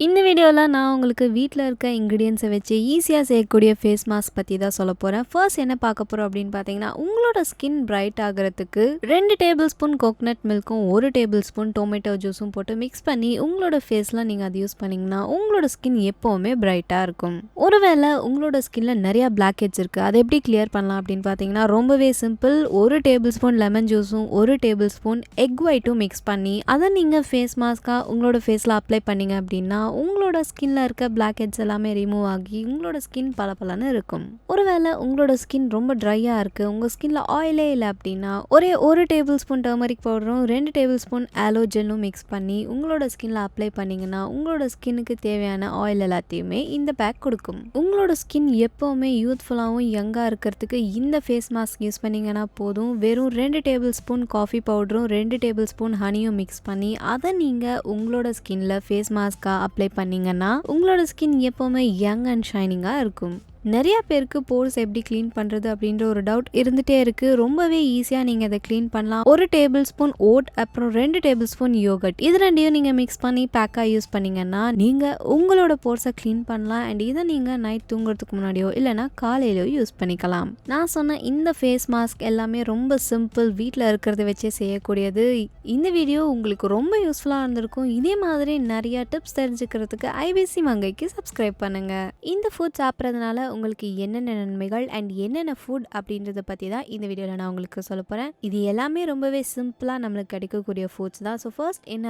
இந்த வீடியோவில் நான் உங்களுக்கு வீட்டில் இருக்க இன்க்ரீடியன்ஸை வச்சு ஈஸியாக செய்யக்கூடிய ஃபேஸ் மாஸ்க் பற்றி தான் சொல்ல போகிறேன். ஃபர்ஸ்ட் என்ன பார்க்க போகிறோம் அப்படின்னு பார்த்தீங்கன்னா, உங்களோட ஸ்கின் பிரைட் ஆகிறதுக்கு 2 டேபிள் ஸ்பூன் கோகனட் மில்க்கும் 1 டேபிள் ஸ்பூன் டொமேட்டோ ஜூஸும் போட்டு மிக்ஸ் பண்ணி உங்களோட ஃபேஸில் நீங்கள் அதை யூஸ் பண்ணிங்கன்னா உங்களோட ஸ்கின் எப்போவுமே பிரைட்டாக இருக்கும். ஒருவேளை உங்களோட ஸ்கின்ல நிறையா பிளாக் ஹெட்ஸ் இருக்குது, அதை எப்படி கிளியர் பண்ணலாம் அப்படின்னு பார்த்தீங்கன்னா ரொம்பவே சிம்பிள். 1 டேபிள் ஸ்பூன் லெமன் ஜூஸும் 1 டேபிள் ஸ்பூன் எக் ஒயிட்டும் மிக்ஸ் பண்ணி அதை நீங்கள் ஃபேஸ் மாஸ்க்காக உங்களோட ஃபேஸில் அப்ளை பண்ணீங்க அப்படின்னா உங்களோட ஸ்கின்ல இருக்க பிளாக் ஹெட்ஸ் எல்லாமே ரிமூவ் ஆகி உங்களோட ஸ்கின் பளபளன்னு இருக்கும். ஒருவேளை உங்களோட ஸ்கின் ரொம்ப ட்ரையாக இருக்குது, உங்கள் ஸ்கின்ல ஆயிலே இல்லை அப்படின்னா ஒரே 1 டேபிள் ஸ்பூன் டர்மரிக் பவுடரும் 2 டேபிள் ஸ்பூன் ஆலோ ஜெல்லும் மிக்ஸ் பண்ணி உங்களோட ஸ்கின்ல அப்ளை பண்ணிங்கன்னா உங்களோட ஸ்கின்னுக்கு தேவையான ஆயில் எல்லாத்தையுமே இந்த பேக் கொடுக்கும். உங்களோட ஸ்கின் எப்போவுமே யூத்ஃபுல்லாகவும் யங்காக இருக்கிறதுக்கு இந்த ஃபேஸ் மாஸ்க் யூஸ் பண்ணிங்கன்னா போதும். வெறும் 2 டேபிள் ஸ்பூன் காஃபி பவுடரும் 2 டேபிள் ஸ்பூன் ஹனியும் மிக்ஸ் பண்ணி அதை நீங்கள் உங்களோட ஸ்கின்ல ஃபேஸ் மாஸ்க்காக அப்ளை பண்ணீங்கன்னா உங்களோட ஸ்கின் எப்போவுமே யங் அண்ட் ஷைனிங்காக இருக்கும். நிறைய பேருக்கு போர்ஸ் எப்படி க்ளீன் பண்ணுறது அப்படின்ற ஒரு டவுட் இருந்துகிட்டே இருக்குது. ரொம்பவே ஈஸியாக நீங்கள் அதை க்ளீன் பண்ணலாம். 1 டேபிள் ஸ்பூன் ஓட் அப்புறம் 2 டேபிள் ஸ்பூன் யோகட் இது ரெண்டையும் நீங்கள் மிக்ஸ் பண்ணி பேக்காக யூஸ் பண்ணிங்கன்னா நீங்கள் உங்களோட போர்ஸை க்ளீன் பண்ணலாம். அண்ட் இதை நீங்கள் நைட் தூங்குறதுக்கு முன்னாடியோ இல்லைனா காலையிலையோ யூஸ் பண்ணிக்கலாம். நான் சொன்ன இந்த ஃபேஸ் மாஸ்க் எல்லாமே ரொம்ப சிம்பிள், வீட்டில் இருக்கிறத வச்சே செய்யக்கூடியது. இந்த வீடியோ உங்களுக்கு ரொம்ப யூஸ்ஃபுல்லாக இருந்திருக்கும். இதே மாதிரி நிறையா டிப்ஸ் தெரிஞ்சுக்கிறதுக்கு ஐபிசி மங்கைக்கு சப்ஸ்கிரைப் பண்ணுங்கள். இந்த ஃபுட் சாப்பிட்றதுனால உங்களுக்கு என்னென்ன நன்மைகள் அண்ட் என்னென்ன ஃபுட் அப்படின்றத பற்றி தான் இந்த வீடியோவில் நான் உங்களுக்கு சொல்ல போகிறேன். இது எல்லாமே ரொம்பவே சிம்பிளாக நம்மளுக்கு கிடைக்கக்கூடிய ஃபுட்ஸ் தான். ஸோ ஃபர்ஸ்ட் என்ன